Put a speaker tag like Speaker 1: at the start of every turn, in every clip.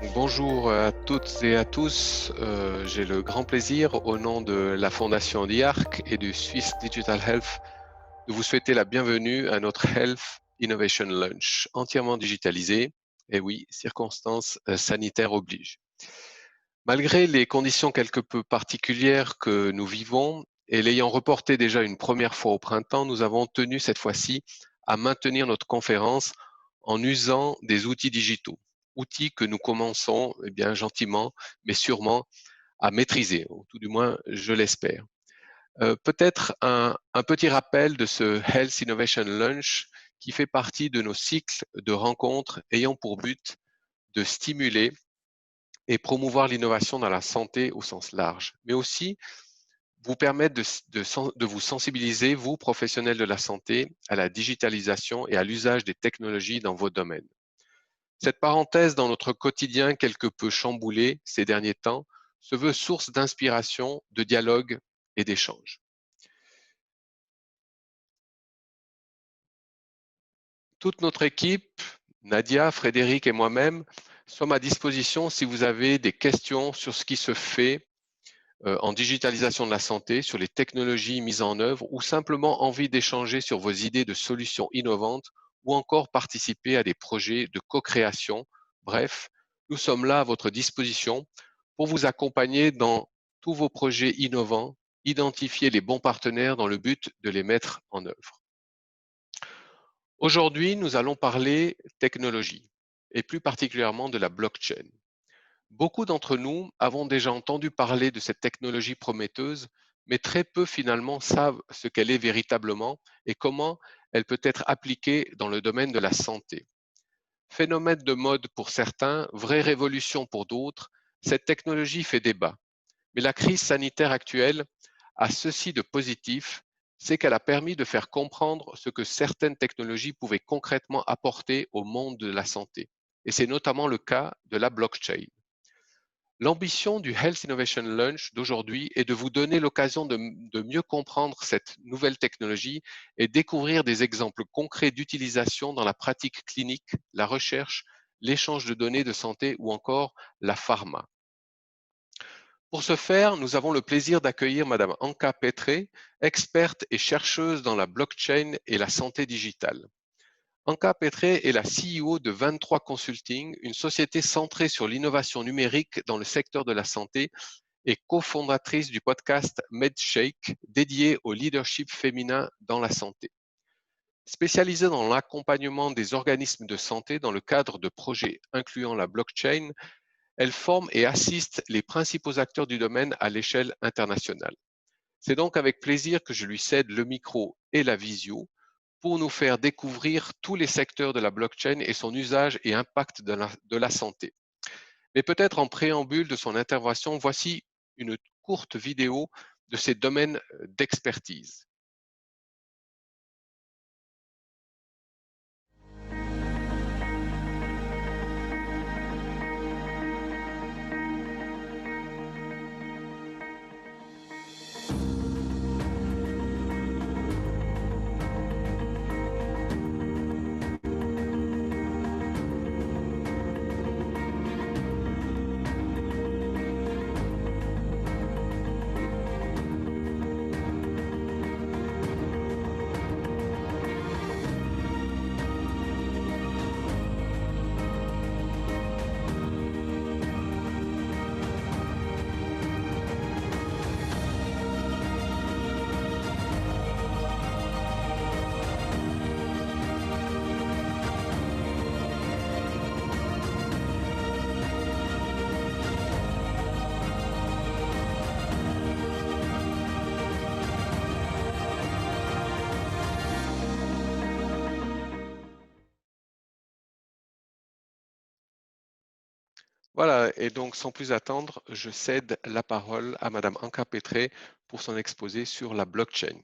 Speaker 1: Bonjour à toutes et à tous. J'ai le grand plaisir, au nom de la Fondation DIARC et du Swiss Digital Health, de vous souhaiter la bienvenue à notre Health Innovation Lunch, entièrement digitalisé. Et oui, circonstances sanitaires obligent. Malgré les conditions quelque peu particulières que nous vivons, et l'ayant reporté déjà une première fois au printemps, nous avons tenu cette fois-ci à maintenir notre conférence en usant des outils digitaux, outils que nous commençons bien gentiment, mais sûrement à maîtriser, ou tout du moins je l'espère. Peut-être un petit rappel de ce Health Innovation Lunch qui fait partie de nos cycles de rencontres ayant pour but de stimuler et promouvoir l'innovation dans la santé au sens large, mais aussi vous permettre de vous sensibiliser, vous, professionnels de la santé, à la digitalisation et à l'usage des technologies dans vos domaines. Cette parenthèse dans notre quotidien quelque peu chamboulé ces derniers temps se veut source d'inspiration, de dialogue et d'échange. Toute notre équipe, Nadia, Frédéric et moi-même, sommes à disposition si vous avez des questions sur ce qui se fait en digitalisation de la santé, sur les technologies mises en œuvre ou simplement envie d'échanger sur vos idées de solutions innovantes ou encore participer à des projets de co-création. Bref, nous sommes là à votre disposition pour vous accompagner dans tous vos projets innovants, identifier les bons partenaires dans le but de les mettre en œuvre. Aujourd'hui, nous allons parler technologie et plus particulièrement de la blockchain. Beaucoup d'entre nous avons déjà entendu parler de cette technologie prometteuse, mais très peu finalement savent ce qu'elle est véritablement et comment elle peut être appliquée dans le domaine de la santé. Phénomène de mode pour certains, vraie révolution pour d'autres, cette technologie fait débat. Mais la crise sanitaire actuelle a ceci de positif, c'est qu'elle a permis de faire comprendre ce que certaines technologies pouvaient concrètement apporter au monde de la santé. Et c'est notamment le cas de la blockchain. L'ambition du Health Innovation Lunch d'aujourd'hui est de vous donner l'occasion de mieux comprendre cette nouvelle technologie et découvrir des exemples concrets d'utilisation dans la pratique clinique, la recherche, l'échange de données de santé ou encore la pharma. Pour ce faire, nous avons le plaisir d'accueillir Madame Anka Petré, experte et chercheuse dans la blockchain et la santé digitale. Anka Petré est la CEO de 23 Consulting, une société centrée sur l'innovation numérique dans le secteur de la santé et cofondatrice du podcast MedShake, dédié au leadership féminin dans la santé. Spécialisée dans l'accompagnement des organismes de santé dans le cadre de projets incluant la blockchain, elle forme et assiste les principaux acteurs du domaine à l'échelle internationale. C'est donc avec plaisir que je lui cède le micro et la visio pour nous faire découvrir tous les secteurs de la blockchain et son usage et impact de la santé. Mais peut-être en préambule de son intervention, voici une courte vidéo de ses domaines d'expertise. Voilà, et donc sans plus attendre, je cède la parole à Madame Anka Petré pour son exposé sur la blockchain.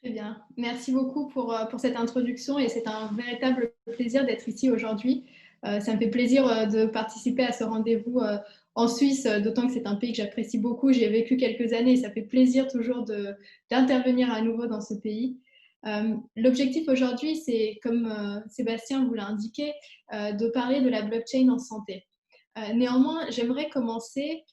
Speaker 2: Très bien. Merci beaucoup pour cette introduction et c'est un véritable plaisir d'être ici aujourd'hui. Ça me fait plaisir de participer à ce rendez-vous en Suisse, d'autant que c'est un pays que j'apprécie beaucoup. J'y ai vécu quelques années et ça fait plaisir toujours d'intervenir à nouveau dans ce pays. L'objectif aujourd'hui, c'est, comme Sébastien vous l'a indiqué, de parler de la blockchain en santé. Néanmoins, j'aimerais commencer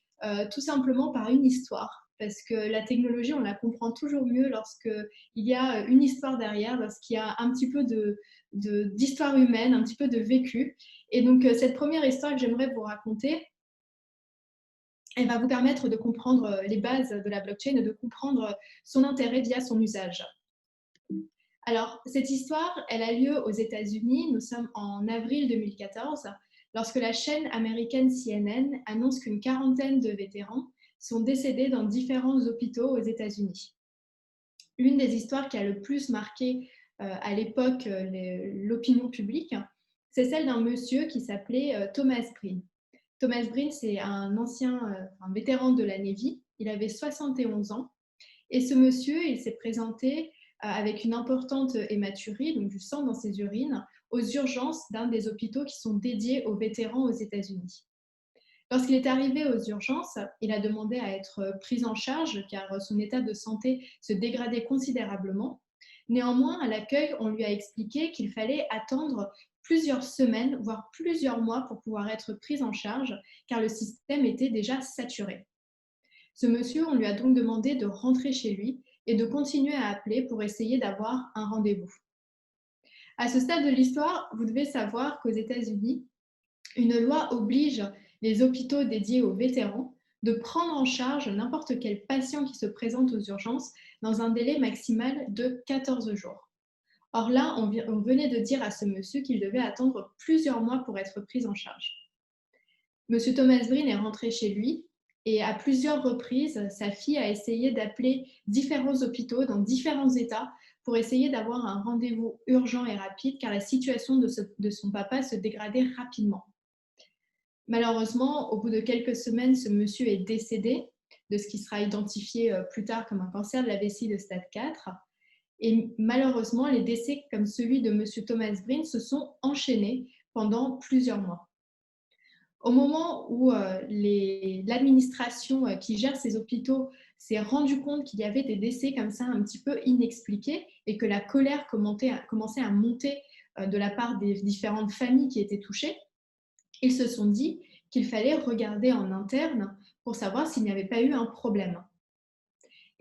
Speaker 2: tout simplement par une histoire, parce que la technologie, on la comprend toujours mieux lorsqu'il y a une histoire derrière, lorsqu'il y a un petit peu d'histoire humaine, un petit peu de vécu. Et donc, cette première histoire que j'aimerais vous raconter, elle va vous permettre de comprendre les bases de la blockchain et de comprendre son intérêt via son usage. Alors, cette histoire, elle a lieu aux États-Unis. Nous sommes en avril 2014, lorsque la chaîne américaine CNN annonce qu'une quarantaine de vétérans sont décédés dans différents hôpitaux aux États-Unis. L'une des histoires qui a le plus marqué à l'époque l'opinion publique, c'est celle d'un monsieur qui s'appelait Thomas Breen. Thomas Breen, c'est un vétéran de la Navy. Il avait 71 ans. Et ce monsieur, il s'est présenté avec une importante hématurie, donc du sang dans ses urines, aux urgences d'un des hôpitaux qui sont dédiés aux vétérans aux États-Unis. Lorsqu'il est arrivé aux urgences, il a demandé à être pris en charge car son état de santé se dégradait considérablement. Néanmoins, à l'accueil, on lui a expliqué qu'il fallait attendre plusieurs semaines, voire plusieurs mois pour pouvoir être pris en charge car le système était déjà saturé. Ce monsieur, on lui a donc demandé de rentrer chez lui et de continuer à appeler pour essayer d'avoir un rendez-vous. À ce stade de l'histoire, vous devez savoir qu'aux États-Unis, une loi oblige les hôpitaux dédiés aux vétérans de prendre en charge n'importe quel patient qui se présente aux urgences dans un délai maximal de 14 jours. Or là, on venait de dire à ce monsieur qu'il devait attendre plusieurs mois pour être pris en charge. Monsieur Thomas Breen est rentré chez lui et à plusieurs reprises, sa fille a essayé d'appeler différents hôpitaux dans différents états pour essayer d'avoir un rendez-vous urgent et rapide car la situation de son papa se dégradait rapidement. Malheureusement, au bout de quelques semaines, ce monsieur est décédé de ce qui sera identifié plus tard comme un cancer de la vessie de stade 4. Et malheureusement, les décès comme celui de monsieur Thomas Breen se sont enchaînés pendant plusieurs mois. Au moment où l'administration qui gère ces hôpitaux s'est rendu compte qu'il y avait des décès comme ça un petit peu inexpliqués et que la colère commençait à monter de la part des différentes familles qui étaient touchées, ils se sont dit qu'il fallait regarder en interne pour savoir s'il n'y avait pas eu un problème.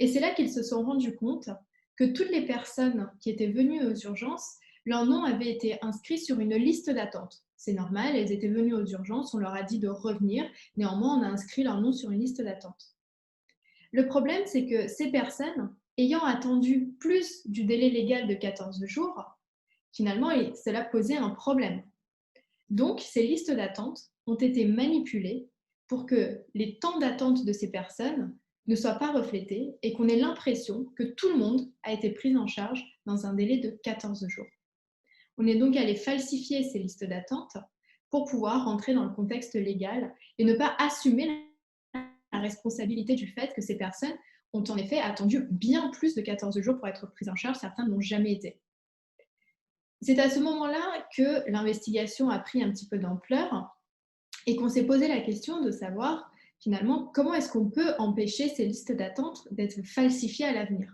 Speaker 2: Et c'est là qu'ils se sont rendus compte que toutes les personnes qui étaient venues aux urgences, leur nom avait été inscrit sur une liste d'attente. C'est normal, elles étaient venues aux urgences, on leur a dit de revenir, néanmoins on a inscrit leur nom sur une liste d'attente. Le problème, c'est que ces personnes, ayant attendu plus du délai légal de 14 jours, finalement, cela posait un problème. Donc, ces listes d'attente ont été manipulées pour que les temps d'attente de ces personnes ne soient pas reflétés et qu'on ait l'impression que tout le monde a été pris en charge dans un délai de 14 jours. On est donc allé falsifier ces listes d'attente pour pouvoir rentrer dans le contexte légal et ne pas assumer la responsabilité du fait que ces personnes ont en effet attendu bien plus de 14 jours pour être prises en charge, certains n'ont jamais été. C'est à ce moment-là que l'investigation a pris un petit peu d'ampleur et qu'on s'est posé la question de savoir finalement comment est-ce qu'on peut empêcher ces listes d'attente d'être falsifiées à l'avenir.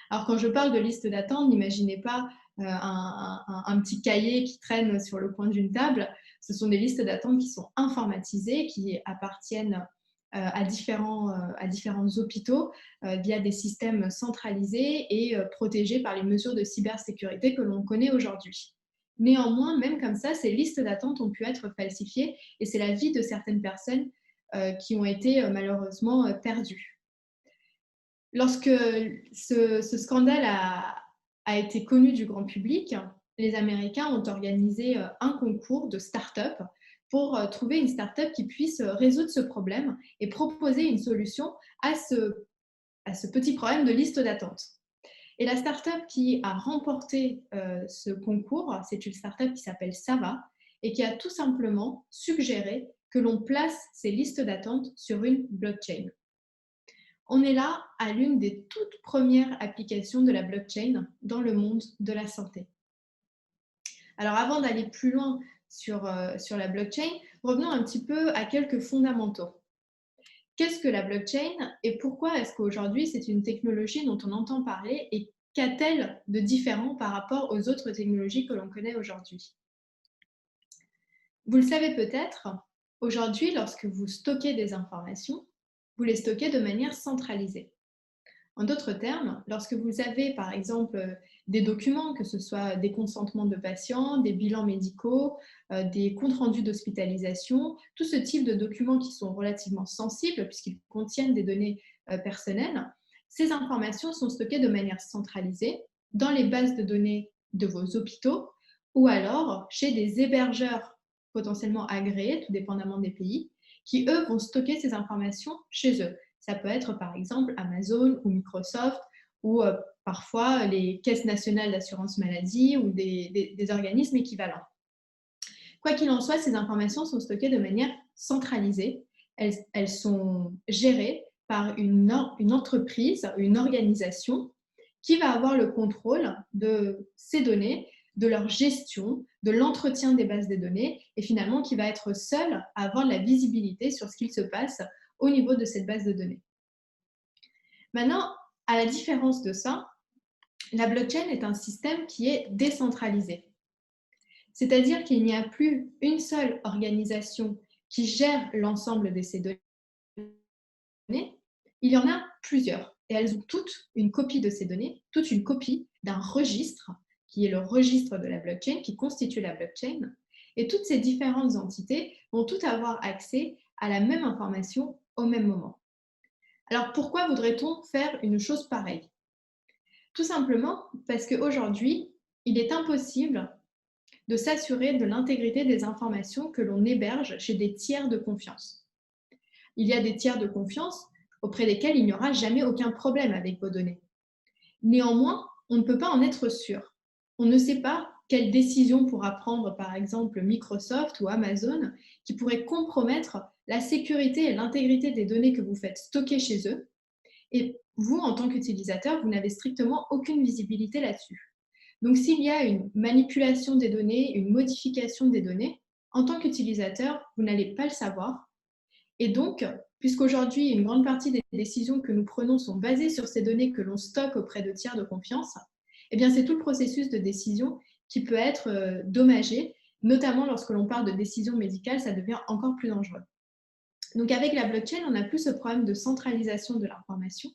Speaker 2: Alors quand je parle de liste d'attente, n'imaginez pas un petit cahier qui traîne sur le coin d'une table. Ce sont des listes d'attente qui sont informatisées, qui appartiennent à différents hôpitaux via des systèmes centralisés et protégés par les mesures de cybersécurité que l'on connaît aujourd'hui. Néanmoins, même comme ça, ces listes d'attente ont pu être falsifiées et c'est la vie de certaines personnes qui ont été malheureusement perdues. Lorsque ce scandale a été connu du grand public, les Américains ont organisé un concours de start-up pour trouver une start-up qui puisse résoudre ce problème et proposer une solution à ce petit problème de liste d'attente. Et la start-up qui a remporté ce concours, c'est une start-up qui s'appelle Sava et qui a tout simplement suggéré que l'on place ces listes d'attente sur une blockchain. On est là à l'une des toutes premières applications de la blockchain dans le monde de la santé. Alors avant d'aller plus loin sur la blockchain, revenons un petit peu à quelques fondamentaux. Qu'est-ce que la blockchain et pourquoi est-ce qu'aujourd'hui c'est une technologie dont on entend parler et qu'a-t-elle de différent par rapport aux autres technologies que l'on connaît aujourd'hui? Vous le savez peut-être, aujourd'hui, lorsque vous stockez des informations, vous les stockez de manière centralisée. En d'autres termes, lorsque vous avez par exemple des documents, que ce soit des consentements de patients, des bilans médicaux, des comptes rendus d'hospitalisation, tout ce type de documents qui sont relativement sensibles puisqu'ils contiennent des données personnelles, ces informations sont stockées de manière centralisée dans les bases de données de vos hôpitaux ou alors chez des hébergeurs potentiellement agréés, tout dépendamment des pays, qui eux vont stocker ces informations chez eux. Ça peut être par exemple Amazon ou Microsoft ou parfois les caisses nationales d'assurance maladie ou des organismes équivalents. Quoi qu'il en soit, ces informations sont stockées de manière centralisée. Elles sont gérées par une entreprise, une organisation qui va avoir le contrôle de ces données, de leur gestion, de l'entretien des bases de données et finalement qui va être seule à avoir la visibilité sur ce qu'il se passe au niveau de cette base de données. Maintenant, à la différence de ça, la blockchain est un système qui est décentralisé. C'est-à-dire qu'il n'y a plus une seule organisation qui gère l'ensemble de ces données, il y en a plusieurs et elles ont toutes une copie de ces données, toute une copie d'un registre qui est le registre de la blockchain, qui constitue la blockchain. Et toutes ces différentes entités vont toutes avoir accès à la même information au même moment. Alors pourquoi voudrait-on faire une chose pareille? Tout simplement parce qu'aujourd'hui, il est impossible de s'assurer de l'intégrité des informations que l'on héberge chez des tiers de confiance. Il y a des tiers de confiance auprès desquels il n'y aura jamais aucun problème avec vos données. Néanmoins, on ne peut pas en être sûr. On ne sait pas quelle décision pourra prendre, par exemple, Microsoft ou Amazon, qui pourrait compromettre la sécurité et l'intégrité des données que vous faites stocker chez eux. Et vous, en tant qu'utilisateur, vous n'avez strictement aucune visibilité là-dessus. Donc, s'il y a une manipulation des données, une modification des données, en tant qu'utilisateur, vous n'allez pas le savoir. Et donc, puisqu'aujourd'hui, une grande partie des décisions que nous prenons sont basées sur ces données que l'on stocke auprès de tiers de confiance, eh bien, c'est tout le processus de décision qui peut être dommagé, notamment lorsque l'on parle de décision médicale, ça devient encore plus dangereux. Donc, avec la blockchain, on n'a plus ce problème de centralisation de l'information.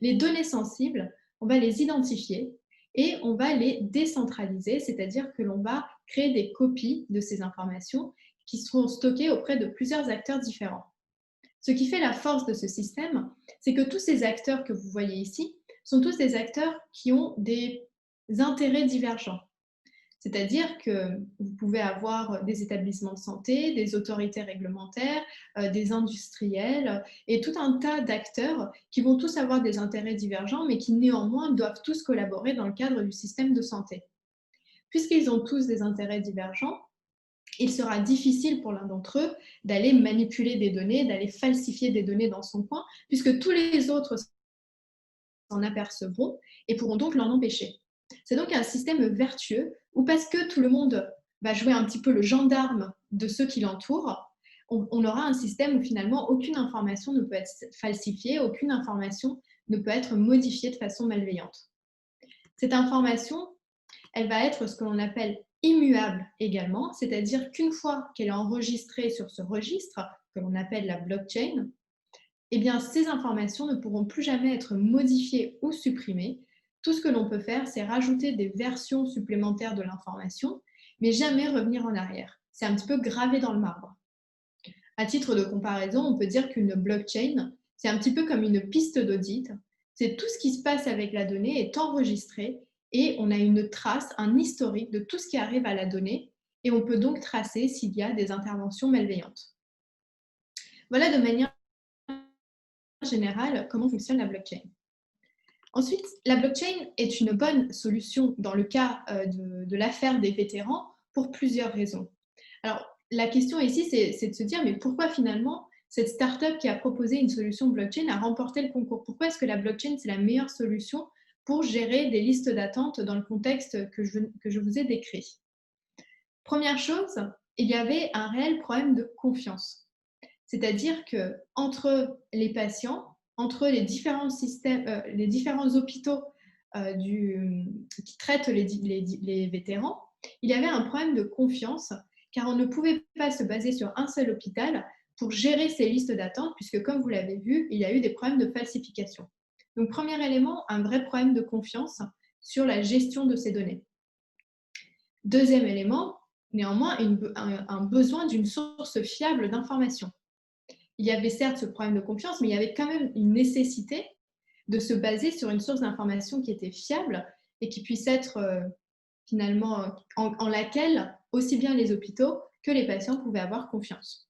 Speaker 2: Les données sensibles, on va les identifier et on va les décentraliser, c'est-à-dire que l'on va créer des copies de ces informations qui seront stockées auprès de plusieurs acteurs différents. Ce qui fait la force de ce système, c'est que tous ces acteurs que vous voyez ici sont tous des acteurs qui ont des intérêts divergents. C'est-à-dire que vous pouvez avoir des établissements de santé, des autorités réglementaires, des industriels et tout un tas d'acteurs qui vont tous avoir des intérêts divergents, mais qui néanmoins doivent tous collaborer dans le cadre du système de santé. Puisqu'ils ont tous des intérêts divergents, il sera difficile pour l'un d'entre eux d'aller manipuler des données, d'aller falsifier des données dans son coin, puisque tous les autres s'en apercevront et pourront donc l'en empêcher. C'est donc un système vertueux où parce que tout le monde va jouer un petit peu le gendarme de ceux qui l'entourent, on aura un système où finalement aucune information ne peut être falsifiée, aucune information ne peut être modifiée de façon malveillante. Cette information, elle va être ce que l'on appelle immuable également, c'est-à-dire qu'une fois qu'elle est enregistrée sur ce registre, que l'on appelle la blockchain, eh bien, ces informations ne pourront plus jamais être modifiées ou supprimées. Tout ce que l'on peut faire, c'est rajouter des versions supplémentaires de l'information, mais jamais revenir en arrière. C'est un petit peu gravé dans le marbre. À titre de comparaison, on peut dire qu'une blockchain, c'est un petit peu comme une piste d'audit. C'est tout ce qui se passe avec la donnée est enregistré et on a une trace, un historique de tout ce qui arrive à la donnée et on peut donc tracer s'il y a des interventions malveillantes. Voilà de manière générale comment fonctionne la blockchain. Ensuite, la blockchain est une bonne solution dans le cas de l'affaire des vétérans pour plusieurs raisons. Alors, la question ici, c'est de se dire, mais pourquoi finalement cette startup qui a proposé une solution blockchain a remporté le concours? Pourquoi est-ce que la blockchain, c'est la meilleure solution pour gérer des listes d'attente dans le contexte que je vous ai décrit? Première chose, il y avait un réel problème de confiance. C'est-à-dire qu'entre les patients, entre les différents systèmes, les différents hôpitaux qui traite les vétérans, il y avait un problème de confiance, car on ne pouvait pas se baser sur un seul hôpital pour gérer ces listes d'attente, puisque comme vous l'avez vu, il y a eu des problèmes de falsification. Donc, premier élément, un vrai problème de confiance sur la gestion de ces données. Deuxième élément, néanmoins, un besoin d'une source fiable d'information. Il y avait certes ce problème de confiance, mais il y avait quand même une nécessité de se baser sur une source d'information qui était fiable et qui puisse être finalement en laquelle aussi bien les hôpitaux que les patients pouvaient avoir confiance.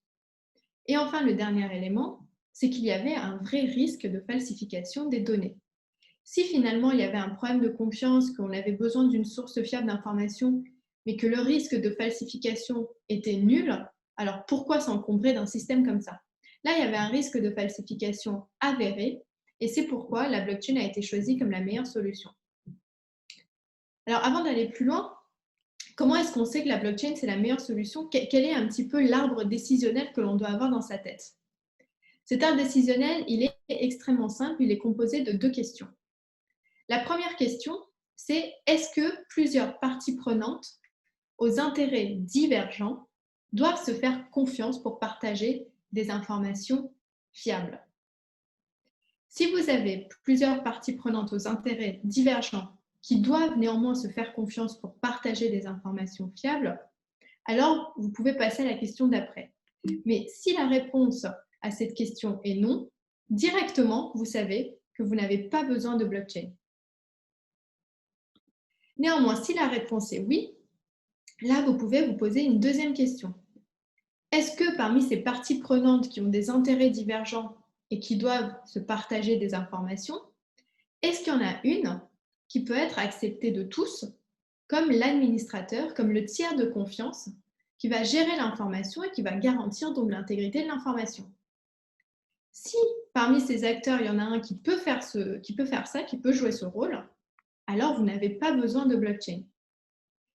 Speaker 2: Et enfin, le dernier élément, c'est qu'il y avait un vrai risque de falsification des données. Si finalement il y avait un problème de confiance, qu'on avait besoin d'une source fiable d'information, mais que le risque de falsification était nul, alors pourquoi s'encombrer d'un système comme ça? Là, il y avait un risque de falsification avéré, et c'est pourquoi la blockchain a été choisie comme la meilleure solution. Alors, avant d'aller plus loin, comment est-ce qu'on sait que la blockchain, c'est la meilleure solution? Quel est un petit peu l'arbre décisionnel que l'on doit avoir dans sa tête? Cet arbre décisionnel, il est extrêmement simple, il est composé de 2 questions. La première question, c'est est-ce que plusieurs parties prenantes aux intérêts divergents doivent se faire confiance pour partager des informations fiables? Si vous avez plusieurs parties prenantes aux intérêts divergents qui doivent néanmoins se faire confiance pour partager des informations fiables, alors vous pouvez passer à la question d'après. Mais si la réponse à cette question est non, directement, vous savez que vous n'avez pas besoin de blockchain. Néanmoins, si la réponse est oui, là, vous pouvez vous poser une deuxième question. Est-ce que parmi ces parties prenantes qui ont des intérêts divergents et qui doivent se partager des informations, est-ce qu'il y en a une qui peut être acceptée de tous comme l'administrateur, comme le tiers de confiance qui va gérer l'information et qui va garantir donc l'intégrité de l'information? Si parmi ces acteurs, il y en a un qui peut faire ça, qui peut jouer ce rôle, alors vous n'avez pas besoin de blockchain.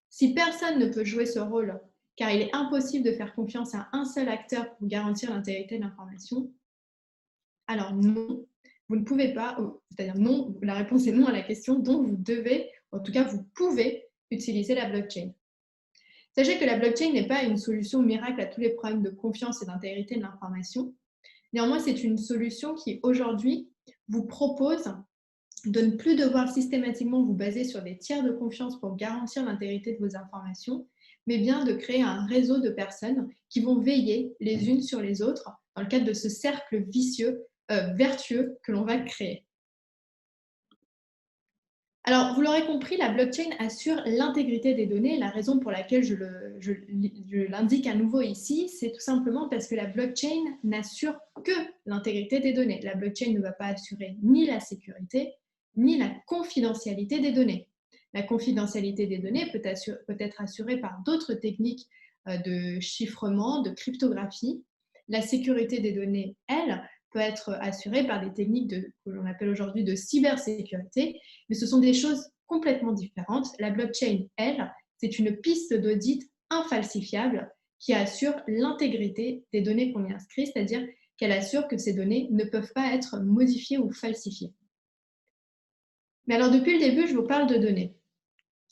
Speaker 2: Si personne ne peut jouer ce rôle, car il est impossible de faire confiance à un seul acteur pour garantir l'intégrité de l'information, alors non, vous ne pouvez pas, c'est-à-dire non, la réponse est non à la question, donc vous devez, en tout cas vous pouvez utiliser la blockchain. Sachez que la blockchain n'est pas une solution miracle à tous les problèmes de confiance et d'intégrité de l'information. Néanmoins, c'est une solution qui aujourd'hui vous propose de ne plus devoir systématiquement vous baser sur des tiers de confiance pour garantir l'intégrité de vos informations, mais bien de créer un réseau de personnes qui vont veiller les unes sur les autres dans le cadre de ce cercle vertueux que l'on va créer. Alors, vous l'aurez compris, la blockchain assure l'intégrité des données. La raison pour laquelle je l'indique à nouveau ici, c'est tout simplement parce que la blockchain n'assure que l'intégrité des données. La blockchain ne va pas assurer ni la sécurité, ni la confidentialité des données. La confidentialité des données peut être assurée par d'autres techniques de chiffrement, de cryptographie. La sécurité des données, elle, peut être assurée par des techniques que l'on appelle aujourd'hui de cybersécurité, mais ce sont des choses complètement différentes. La blockchain, elle, c'est une piste d'audit infalsifiable qui assure l'intégrité des données qu'on y inscrit, c'est-à-dire qu'elle assure que ces données ne peuvent pas être modifiées ou falsifiées. Mais alors, depuis le début, je vous parle de données.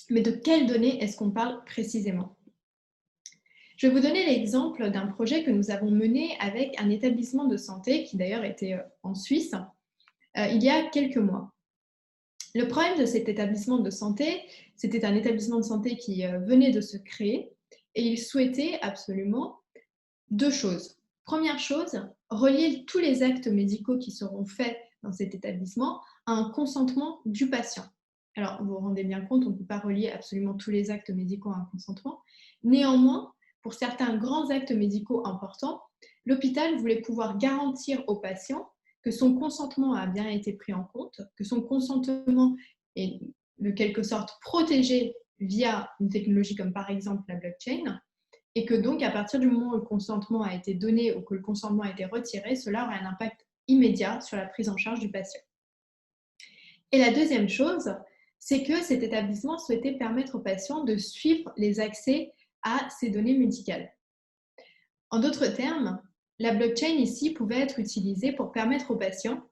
Speaker 2: Mais de quelles données est-ce qu'on parle précisément? Je vais vous donner l'exemple d'un projet que nous avons mené avec un établissement de santé qui d'ailleurs était en Suisse il y a quelques mois. Le problème de cet établissement de santé, c'était un établissement de santé qui venait de se créer et il souhaitait absolument 2 choses. Première chose, relier tous les actes médicaux qui seront faits dans cet établissement à un consentement du patient. Alors, vous vous rendez bien compte, on ne peut pas relier absolument tous les actes médicaux à un consentement. Néanmoins, pour certains grands actes médicaux importants, l'hôpital voulait pouvoir garantir au patient que son consentement a bien été pris en compte, que son consentement est de quelque sorte protégé via une technologie comme par exemple la blockchain, et que donc à partir du moment où le consentement a été donné ou que le consentement a été retiré, cela aurait un impact immédiat sur la prise en charge du patient. Et la deuxième chose, c'est que cet établissement souhaitait permettre aux patients de suivre les accès à ces données médicales. En d'autres termes, la blockchain ici pouvait être utilisée pour permettre aux patients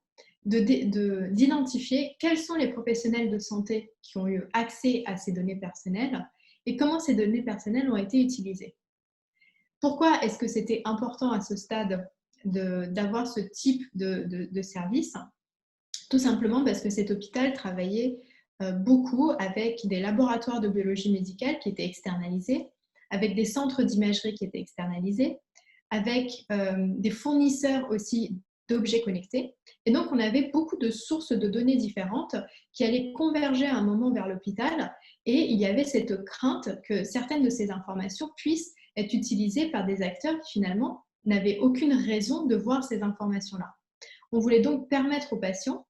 Speaker 2: d'identifier quels sont les professionnels de santé qui ont eu accès à ces données personnelles et comment ces données personnelles ont été utilisées. Pourquoi est-ce que c'était important à ce stade d'avoir ce type de service? Tout simplement parce que cet hôpital travaillait beaucoup avec des laboratoires de biologie médicale qui étaient externalisés, avec des centres d'imagerie qui étaient externalisés, avec des fournisseurs aussi d'objets connectés. Et donc, on avait beaucoup de sources de données différentes qui allaient converger à un moment vers l'hôpital. Et il y avait cette crainte que certaines de ces informations puissent être utilisées par des acteurs qui finalement n'avaient aucune raison de voir ces informations-là. On voulait donc permettre aux patients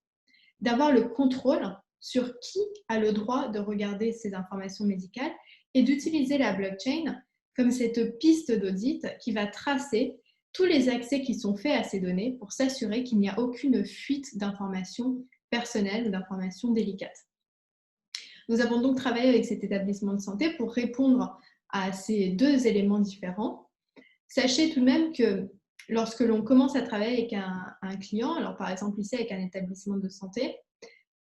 Speaker 2: d'avoir le contrôle sur qui a le droit de regarder ces informations médicales et d'utiliser la blockchain comme cette piste d'audit qui va tracer tous les accès qui sont faits à ces données pour s'assurer qu'il n'y a aucune fuite d'informations personnelles ou d'informations délicates. Nous avons donc travaillé avec cet établissement de santé pour répondre à ces deux éléments différents. Sachez tout de même que lorsque l'on commence à travailler avec un client, alors par exemple ici avec un établissement de santé,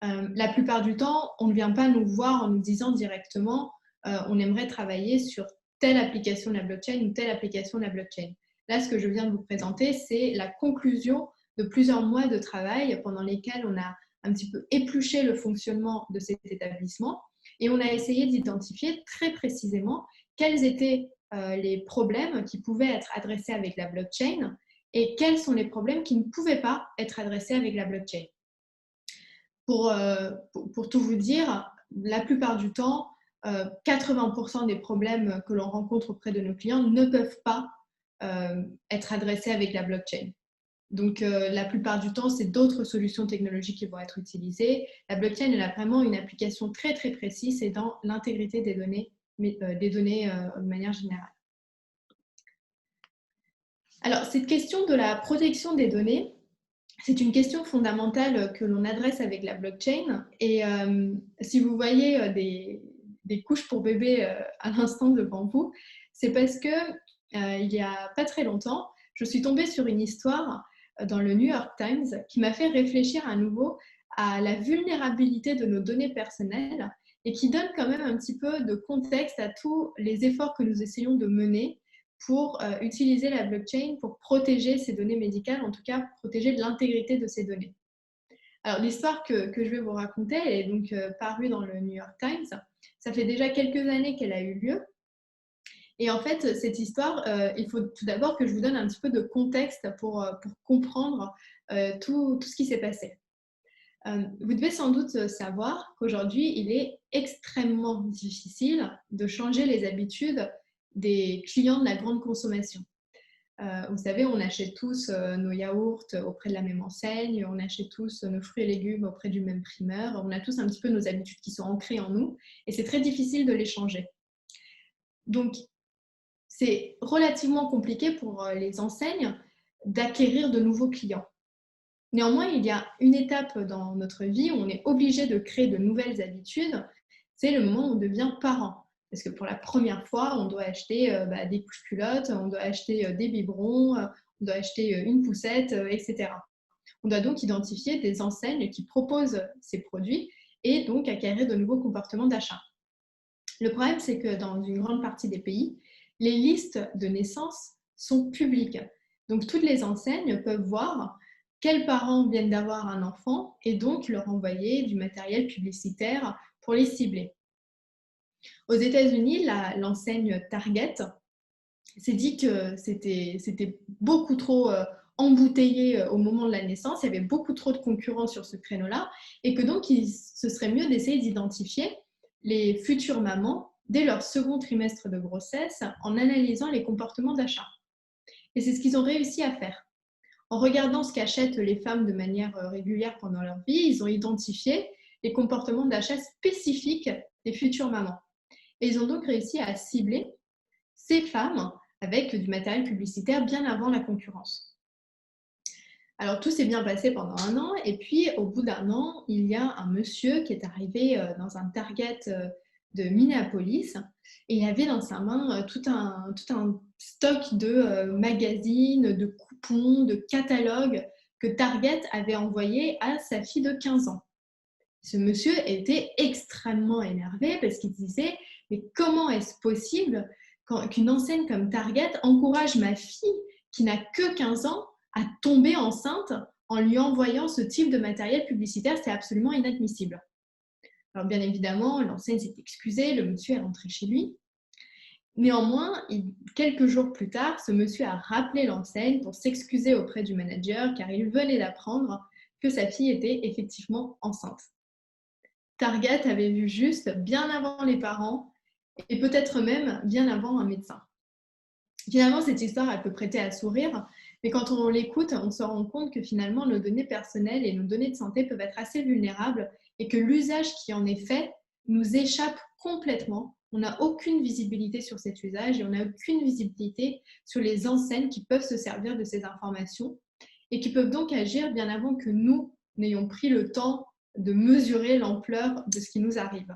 Speaker 2: la plupart du temps, on ne vient pas nous voir en nous disant directement on aimerait travailler sur telle application de la blockchain ou telle application de la blockchain. Là, ce que je viens de vous présenter, c'est la conclusion de plusieurs mois de travail pendant lesquels on a un petit peu épluché le fonctionnement de cet établissement et on a essayé d'identifier très précisément quels étaient les problèmes qui pouvaient être adressés avec la blockchain et quels sont les problèmes qui ne pouvaient pas être adressés avec la blockchain. Pour tout vous dire, la plupart du temps, 80% des problèmes que l'on rencontre auprès de nos clients ne peuvent pas être adressés avec la blockchain. Donc, la plupart du temps, c'est d'autres solutions technologiques qui vont être utilisées. La blockchain, elle a vraiment une application très, très précise, c'est dans l'intégrité des données, de manière générale. Alors, cette question de la protection des données, c'est une question fondamentale que l'on adresse avec la blockchain. Et si vous voyez des couches pour bébés à l'instant devant vous, c'est parce que il n'y a pas très longtemps, je suis tombée sur une histoire dans le New York Times qui m'a fait réfléchir à nouveau à la vulnérabilité de nos données personnelles et qui donne quand même un petit peu de contexte à tous les efforts que nous essayons de mener pour utiliser la blockchain pour protéger ces données médicales, en tout cas protéger l'intégrité de ces données. Alors l'histoire que je vais vous raconter, elle est donc parue dans le New York Times. Ça fait déjà quelques années qu'elle a eu lieu. Et en fait, cette histoire, il faut tout d'abord que je vous donne un petit peu de contexte pour comprendre tout ce qui s'est passé. Vous devez sans doute savoir qu'aujourd'hui, il est extrêmement difficile de changer les habitudes des clients de la grande consommation. Vous savez, on achète tous nos yaourts auprès de la même enseigne, on achète tous nos fruits et légumes auprès du même primeur, on a tous un petit peu nos habitudes qui sont ancrées en nous et c'est très difficile de les changer. Donc, c'est relativement compliqué pour les enseignes d'acquérir de nouveaux clients. Néanmoins, il y a une étape dans notre vie où on est obligé de créer de nouvelles habitudes, c'est le moment où on devient parent. Parce que pour la première fois, on doit acheter des couches-culottes, on doit acheter des biberons, on doit acheter une poussette, etc. On doit donc identifier des enseignes qui proposent ces produits et donc acquérir de nouveaux comportements d'achat. Le problème, c'est que dans une grande partie des pays, les listes de naissance sont publiques. Donc, toutes les enseignes peuvent voir quels parents viennent d'avoir un enfant et donc leur envoyer du matériel publicitaire pour les cibler. Aux États-Unis, l'enseigne Target s'est dit que c'était beaucoup trop embouteillé au moment de la naissance, il y avait beaucoup trop de concurrents sur ce créneau-là et que donc ce serait mieux d'essayer d'identifier les futures mamans dès leur second trimestre de grossesse en analysant les comportements d'achat. Et c'est ce qu'ils ont réussi à faire. En regardant ce qu'achètent les femmes de manière régulière pendant leur vie, ils ont identifié les comportements d'achat spécifiques des futures mamans. Et ils ont donc réussi à cibler ces femmes avec du matériel publicitaire bien avant la concurrence. Alors tout s'est bien passé pendant un an et puis au bout d'un an, il y a un monsieur qui est arrivé dans un Target de Minneapolis et il avait dans sa main tout un stock de magazines, de coupons, de catalogues que Target avait envoyé à sa fille de 15 ans. Ce monsieur était extrêmement énervé parce qu'il disait « Mais comment est-ce possible qu'une enseigne comme Target encourage ma fille qui n'a que 15 ans à tomber enceinte en lui envoyant ce type de matériel publicitaire? C'est absolument inadmissible. » Alors bien évidemment, l'enseigne s'est excusée, le monsieur est rentré chez lui. Néanmoins, quelques jours plus tard, ce monsieur a rappelé l'enseigne pour s'excuser auprès du manager car il venait d'apprendre que sa fille était effectivement enceinte. Target avait vu juste bien avant les parents et peut-être même bien avant un médecin. Finalement, cette histoire, elle peut prêter à sourire, mais quand on l'écoute, on se rend compte que finalement, nos données personnelles et nos données de santé peuvent être assez vulnérables et que l'usage qui en est fait nous échappe complètement. On n'a aucune visibilité sur cet usage et on n'a aucune visibilité sur les enseignes qui peuvent se servir de ces informations et qui peuvent donc agir bien avant que nous n'ayons pris le temps de mesurer l'ampleur de ce qui nous arrive.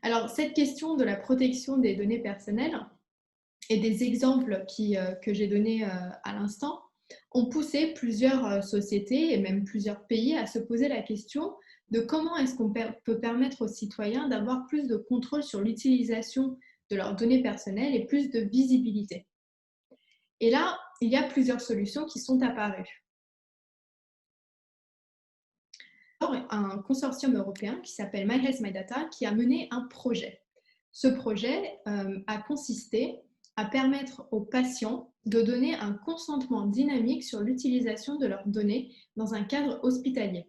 Speaker 2: Alors, cette question de la protection des données personnelles et des exemples que j'ai donnés à l'instant ont poussé plusieurs sociétés et même plusieurs pays à se poser la question de comment est-ce qu'on peut permettre aux citoyens d'avoir plus de contrôle sur l'utilisation de leurs données personnelles et plus de visibilité. Et là, il y a plusieurs solutions qui sont apparues. Un consortium européen qui s'appelle My Health My Data qui a mené un projet. Ce projet a consisté à permettre aux patients de donner un consentement dynamique sur l'utilisation de leurs données dans un cadre hospitalier.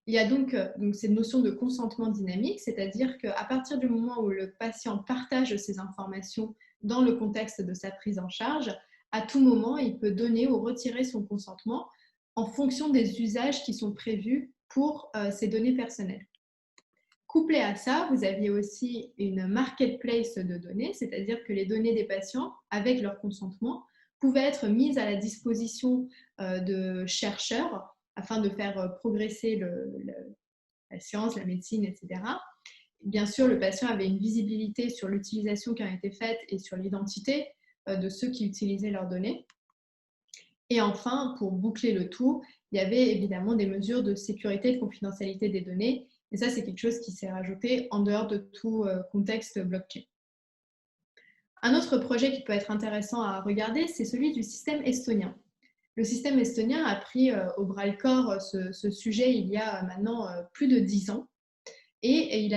Speaker 2: Il y a donc cette notion de consentement dynamique, c'est-à-dire qu'à partir du moment où le patient partage ses informations dans le contexte de sa prise en charge, à tout moment, il peut donner ou retirer son consentement en fonction des usages qui sont prévus pour ces données personnelles. Couplé à ça, vous aviez aussi une marketplace de données, c'est-à-dire que les données des patients, avec leur consentement, pouvaient être mises à la disposition de chercheurs afin de faire progresser la science, la médecine, etc. Bien sûr, le patient avait une visibilité sur l'utilisation qui a été faite et sur l'identité de ceux qui utilisaient leurs données. Et enfin, pour boucler le tout, il y avait évidemment des mesures de sécurité et de confidentialité des données. Et ça, c'est quelque chose qui s'est rajouté en dehors de tout contexte blockchain. Un autre projet qui peut être intéressant à regarder, c'est celui du système estonien. Le système estonien a pris au bras-le-corps ce sujet il y a maintenant plus de 10 ans. Et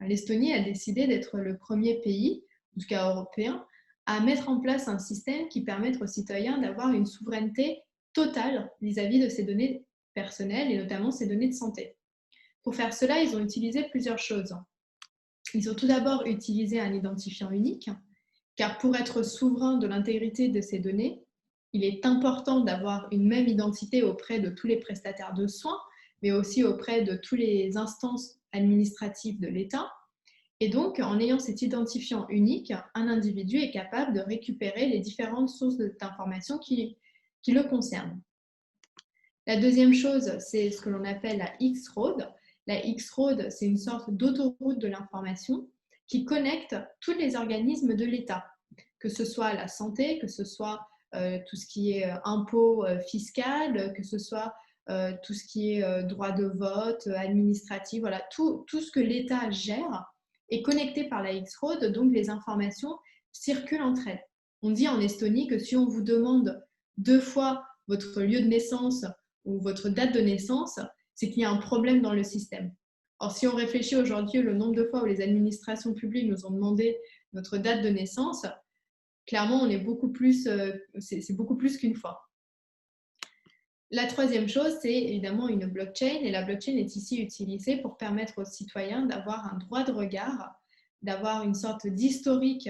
Speaker 2: l'Estonie a décidé d'être le premier pays, en tout cas européen, à mettre en place un système qui permette aux citoyens d'avoir une souveraineté totale vis-à-vis de ces données personnelles et notamment ces données de santé. Pour faire cela, ils ont utilisé plusieurs choses. Ils ont tout d'abord utilisé un identifiant unique, car pour être souverain de l'intégrité de ces données, il est important d'avoir une même identité auprès de tous les prestataires de soins, mais aussi auprès de toutes les instances administratives de l'État. Et donc, en ayant cet identifiant unique, un individu est capable de récupérer les différentes sources d'informations qui le concernent. La deuxième chose, c'est ce que l'on appelle la X-Road. La X-Road, c'est une sorte d'autoroute de l'information qui connecte tous les organismes de l'État, que ce soit la santé, que ce soit tout ce qui est impôt fiscal, que ce soit tout ce qui est droit de vote, administratif, voilà, tout ce que l'État gère est connecté par la X-Road, donc les informations circulent entre elles. On dit en Estonie que si on vous demande 2 fois votre lieu de naissance ou votre date de naissance, c'est qu'il y a un problème dans le système. Or, si on réfléchit aujourd'hui le nombre de fois où les administrations publiques nous ont demandé notre date de naissance, clairement, on est beaucoup plus, c'est beaucoup plus qu'une fois. La troisième chose, c'est évidemment une blockchain, et la blockchain est ici utilisée pour permettre aux citoyens d'avoir un droit de regard, d'avoir une sorte d'historique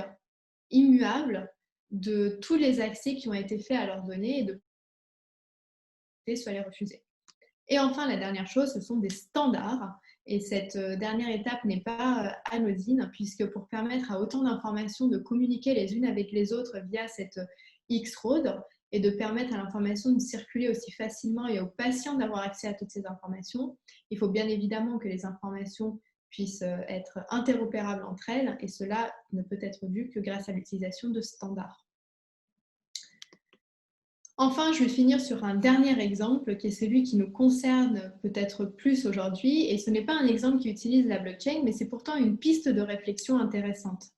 Speaker 2: immuable de tous les accès qui ont été faits à leurs données et de soit les refuser. Et enfin, la dernière chose, ce sont des standards. Et cette dernière étape n'est pas anodine, puisque pour permettre à autant d'informations de communiquer les unes avec les autres via cette X-Road et de permettre à l'information de circuler aussi facilement et aux patients d'avoir accès à toutes ces informations, il faut bien évidemment que les informations puissent être interopérables entre elles, et cela ne peut être dû que grâce à l'utilisation de standards. Enfin, je vais finir sur un dernier exemple qui est celui qui nous concerne peut-être plus aujourd'hui. Et ce n'est pas un exemple qui utilise la blockchain, mais c'est pourtant une piste de réflexion intéressante.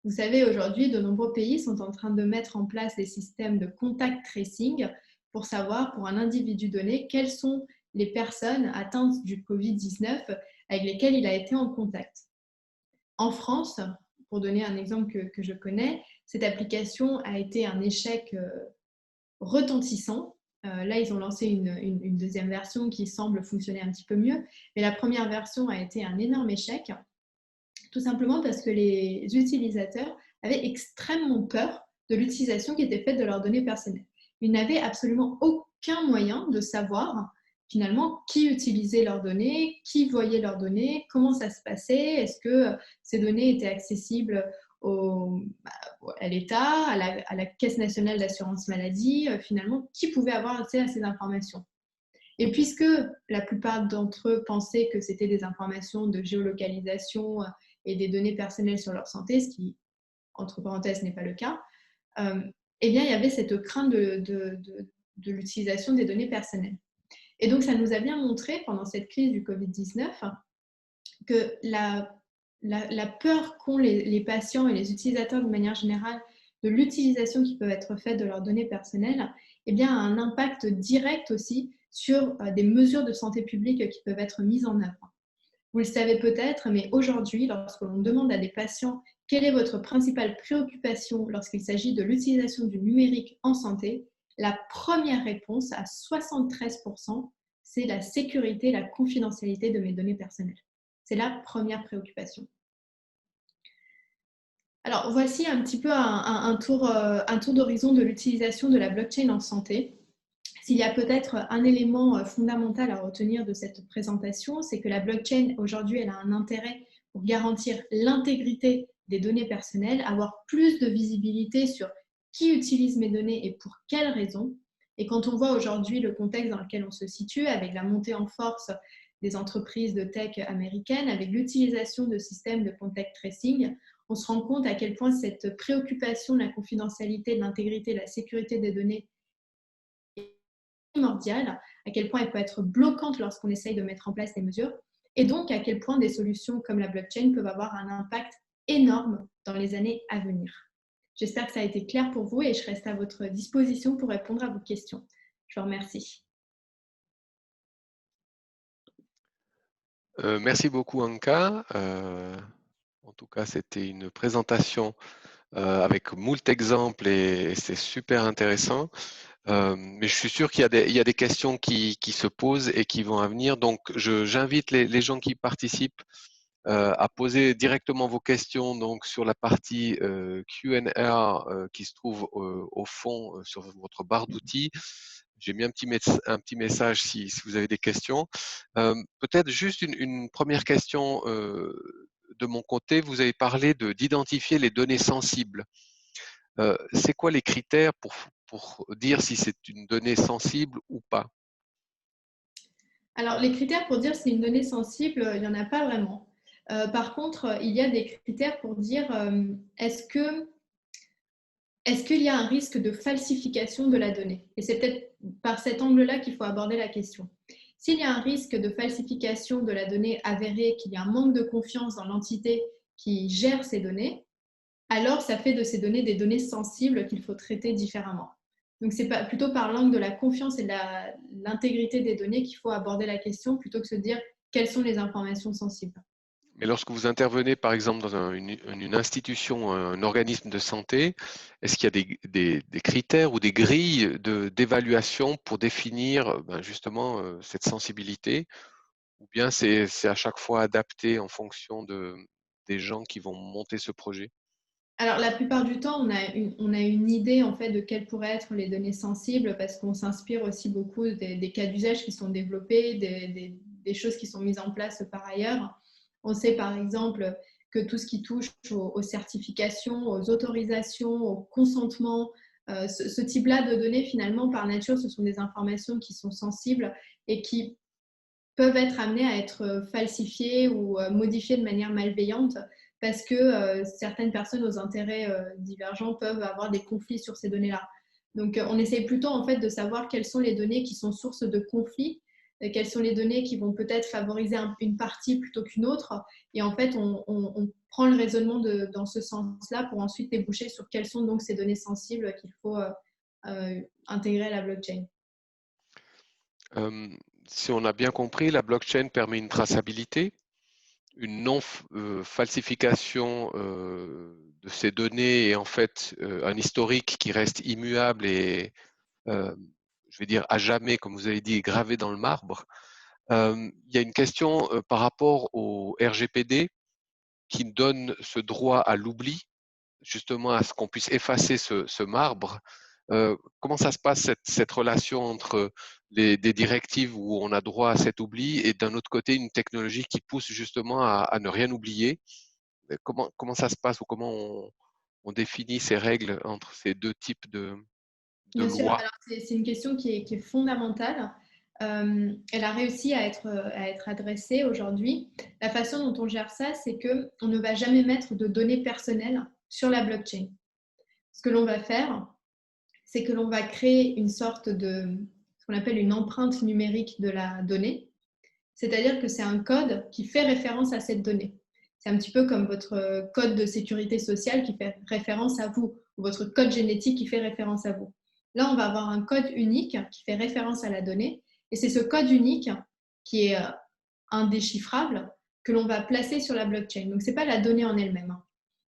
Speaker 2: Vous savez, aujourd'hui, de nombreux pays sont en train de mettre en place des systèmes de contact tracing pour savoir, pour un individu donné, quelles sont les personnes atteintes du Covid-19 avec lesquelles il a été en contact. En France, pour donner un exemple que je connais, cette application a été un échec retentissant. Là, ils ont lancé une deuxième version qui semble fonctionner un petit peu mieux, mais la première version a été un énorme échec, tout simplement parce que les utilisateurs avaient extrêmement peur de l'utilisation qui était faite de leurs données personnelles. Ils n'avaient absolument aucun moyen de savoir finalement qui utilisait leurs données, qui voyait leurs données, comment ça se passait, est-ce que ces données étaient accessibles à l'État, à la Caisse nationale d'assurance maladie, finalement, qui pouvait avoir accès à ces informations. Et puisque la plupart d'entre eux pensaient que c'était des informations de géolocalisation et des données personnelles sur leur santé, ce qui, entre parenthèses, n'est pas le cas, eh bien, il y avait cette crainte de l'utilisation des données personnelles. Et donc, ça nous a bien montré, pendant cette crise du Covid-19, que la peur qu'ont les patients et les utilisateurs de manière générale de l'utilisation qui peut être faite de leurs données personnelles, eh bien, a un impact direct aussi sur des mesures de santé publique qui peuvent être mises en œuvre. Vous le savez peut-être, mais aujourd'hui, lorsque l'on demande à des patients quelle est votre principale préoccupation lorsqu'il s'agit de l'utilisation du numérique en santé, la première réponse à 73%, c'est la sécurité et la confidentialité de mes données personnelles. C'est la première préoccupation. Alors, voici un petit peu un tour d'horizon de l'utilisation de la blockchain en santé. S'il y a peut-être un élément fondamental à retenir de cette présentation, c'est que la blockchain, aujourd'hui, elle a un intérêt pour garantir l'intégrité des données personnelles, avoir plus de visibilité sur qui utilise mes données et pour quelles raisons. Et quand on voit aujourd'hui le contexte dans lequel on se situe, avec la montée en force des entreprises de tech américaines, avec l'utilisation de systèmes de contact tracing, on se rend compte à quel point cette préoccupation de la confidentialité, de l'intégrité, de la sécurité des données est primordiale, à quel point elle peut être bloquante lorsqu'on essaye de mettre en place des mesures, et donc à quel point des solutions comme la blockchain peuvent avoir un impact énorme dans les années à venir. J'espère que ça a été clair pour vous et je reste à votre disposition pour répondre à vos questions. Je vous remercie.
Speaker 1: Merci beaucoup, Anka. En tout cas, c'était une présentation avec moult exemples et c'est super intéressant. Mais je suis sûr qu'il y a des questions qui se posent et qui vont à venir. Donc, j'invite les gens qui participent à poser directement vos questions donc sur la partie Q&A qui se trouve au fond sur votre barre d'outils. J'ai mis un petit message si vous avez des questions. Peut-être juste une première question de mon côté. Vous avez parlé d'identifier les données sensibles. C'est quoi les critères pour dire si c'est une donnée sensible ou pas?
Speaker 2: Alors, les critères pour dire si c'est une donnée sensible, il n'y en a pas vraiment. Par contre, il y a des critères pour dire est-ce qu'il y a un risque de falsification de la donnée? Et c'est peut-être par cet angle-là qu'il faut aborder la question. S'il y a un risque de falsification de la donnée avérée, qu'il y a un manque de confiance dans l'entité qui gère ces données, alors ça fait de ces données des données sensibles qu'il faut traiter différemment. Donc c'est plutôt par l'angle de la confiance et de l'intégrité des données qu'il faut aborder la question plutôt que de se dire quelles sont les informations sensibles.
Speaker 1: Mais lorsque vous intervenez, par exemple, dans une institution, un organisme de santé, est-ce qu'il y a des critères ou des grilles d'évaluation pour définir justement cette sensibilité? Ou bien c'est à chaque fois adapté en fonction des gens qui vont monter ce projet?
Speaker 2: Alors, la plupart du temps, on a une idée en fait de quelles pourraient être les données sensibles parce qu'on s'inspire aussi beaucoup des cas d'usage qui sont développés, des choses qui sont mises en place par ailleurs. On sait par exemple que tout ce qui touche aux certifications, aux autorisations, au consentement, ce type-là de données, finalement, par nature, ce sont des informations qui sont sensibles et qui peuvent être amenées à être falsifiées ou modifiées de manière malveillante parce que certaines personnes aux intérêts divergents peuvent avoir des conflits sur ces données-là. Donc, on essaye plutôt en fait de savoir quelles sont les données qui sont sources de conflits, quelles sont les données qui vont peut-être favoriser une partie plutôt qu'une autre. Et en fait, on prend le raisonnement dans ce sens-là pour ensuite déboucher sur quelles sont donc ces données sensibles qu'il faut intégrer à la blockchain.
Speaker 1: Euh, Si on a bien compris, la blockchain permet une traçabilité, une non-falsification de ces données et en fait un historique qui reste immuable et, je vais dire, à jamais, comme vous avez dit, gravé dans le marbre. Il y a une question par rapport au RGPD qui donne ce droit à l'oubli, justement à ce qu'on puisse effacer ce marbre. Comment ça se passe cette relation entre des directives où on a droit à cet oubli et d'un autre côté une technologie qui pousse justement à ne rien oublier? Comment ça se passe ou comment on définit ces règles entre ces deux types de
Speaker 2: Bien sûr,
Speaker 1: lois?
Speaker 2: alors c'est une question qui est fondamentale. Elle a réussi à être adressée aujourd'hui. La façon dont on gère ça, c'est qu'on ne va jamais mettre de données personnelles sur la blockchain. Ce que l'on va faire, c'est que l'on va créer une sorte de ce qu'on appelle une empreinte numérique de la donnée. C'est-à-dire que c'est un code qui fait référence à cette donnée. C'est un petit peu comme votre code de sécurité sociale qui fait référence à vous, ou votre code génétique qui fait référence à vous. Là, on va avoir un code unique qui fait référence à la donnée, et c'est ce code unique qui est indéchiffrable que l'on va placer sur la blockchain. Donc, ce n'est pas la donnée en elle-même.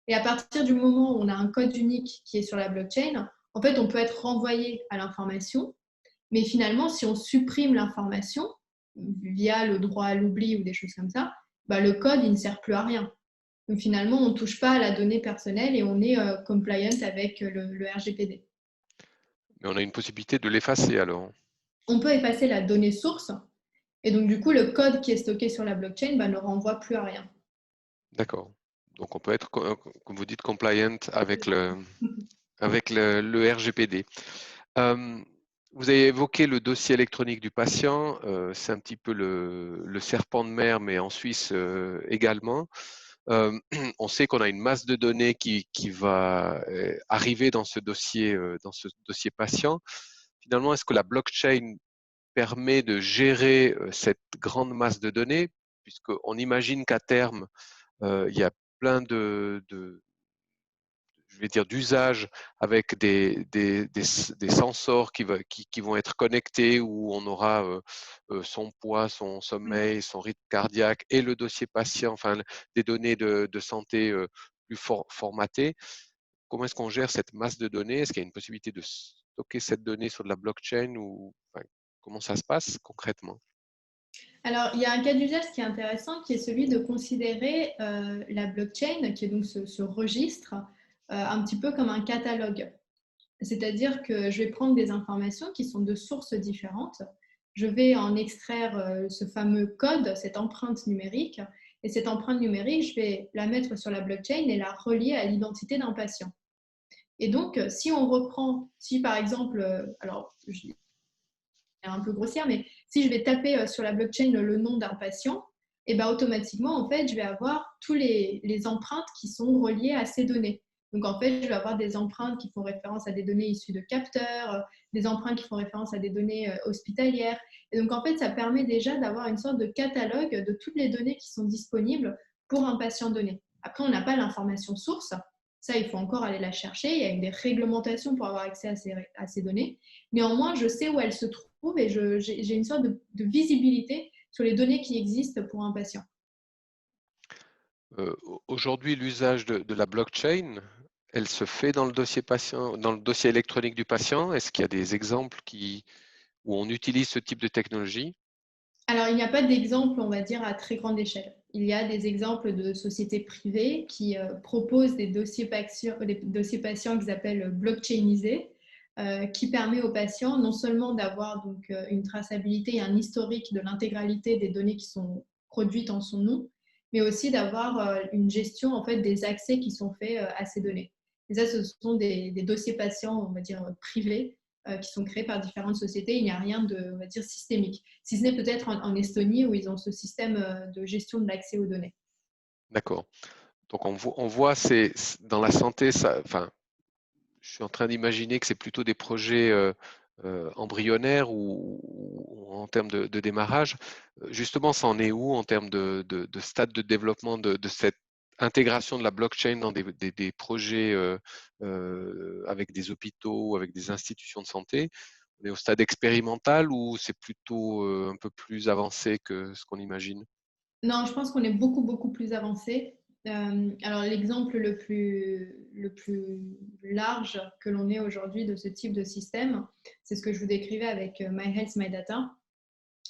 Speaker 2: Et à partir du moment où on a un code unique qui est sur la blockchain, en fait, on peut être renvoyé à l'information, mais finalement, si on supprime l'information via le droit à l'oubli ou des choses comme ça, bah, le code, il ne sert plus à rien. Donc finalement, on ne touche pas à la donnée personnelle et on est compliant avec le RGPD.
Speaker 1: Mais on a une possibilité de l'effacer alors.
Speaker 2: On peut effacer la donnée source et donc du coup, le code qui est stocké sur la blockchain bah, ne renvoie plus à rien.
Speaker 1: D'accord. Donc on peut être, comme vous dites, compliant avec le RGPD. Euh, Vous avez évoqué le dossier électronique du patient. C'est un petit peu le serpent de mer, mais en Suisse également. On sait qu'on a une masse de données qui va arriver dans ce dossier patient. Finalement, est-ce que la blockchain permet de gérer cette grande masse de données, puisqu'on imagine qu'à terme, il y a plein je vais dire, d'usages avec des sensors qui vont être connectés où on aura son poids, son sommeil, son rythme cardiaque et le dossier patient, enfin des données de santé plus formatées. Comment est-ce qu'on gère cette masse de données? Est-ce qu'il y a une possibilité de stocker cette donnée sur de la blockchain ou enfin, comment ça se passe concrètement?
Speaker 2: Alors, il y a un cas d'usage qui est intéressant, qui est celui de considérer la blockchain, qui est donc ce registre, un petit peu comme un catalogue. C'est-à-dire que je vais prendre des informations qui sont de sources différentes. Je vais en extraire ce fameux code, cette empreinte numérique. Et cette empreinte numérique, je vais la mettre sur la blockchain et la relier à l'identité d'un patient. Et donc, si on reprend, si par exemple, alors je vais un peu grossière, mais si je vais taper sur la blockchain le nom d'un patient, et ben automatiquement, en fait, je vais avoir tous les empreintes qui sont reliées à ces données. Donc, en fait, je vais avoir des empreintes qui font référence à des données issues de capteurs, des empreintes qui font référence à des données hospitalières. Et donc, en fait, ça permet déjà d'avoir une sorte de catalogue de toutes les données qui sont disponibles pour un patient donné. Après, on n'a pas l'information source. Ça, il faut encore aller la chercher. Il y a des réglementations pour avoir accès à ces données. Néanmoins, je sais où elles se trouvent et j'ai une sorte de visibilité sur les données qui existent pour un patient.
Speaker 1: Aujourd'hui, l'usage de la blockchain, elle se fait dans le dossier patient, dans le dossier électronique du patient. Est-ce qu'il y a des exemples où on utilise ce type de technologie?
Speaker 2: Alors, il n'y a pas d'exemple, on va dire, à très grande échelle. Il y a des exemples de sociétés privées qui proposent des dossiers patients qu'ils appellent blockchainisés, qui permet aux patients non seulement d'avoir donc une traçabilité et un historique de l'intégralité des données qui sont produites en son nom, mais aussi d'avoir une gestion en fait des accès qui sont faits à ces données. Et ça, ce sont des dossiers patients, on va dire privés, qui sont créés par différentes sociétés. Il n'y a rien de, on va dire, systémique, si ce n'est peut-être en Estonie où ils ont ce système de gestion de l'accès aux données.
Speaker 1: D'accord. Donc on voit dans la santé, ça, enfin, je suis en train d'imaginer que c'est plutôt des projets embryonnaires ou en termes de démarrage. Justement, ça en est où en termes de stade de développement de cette intégration de la blockchain dans des projets avec des hôpitaux, avec des institutions de santé? On est au stade expérimental ou c'est plutôt un peu plus avancé que ce qu'on imagine?
Speaker 2: Non, je pense qu'on est beaucoup, beaucoup plus avancé. Alors, l'exemple le plus large que l'on ait aujourd'hui de ce type de système, c'est ce que je vous décrivais avec My Health, My Data.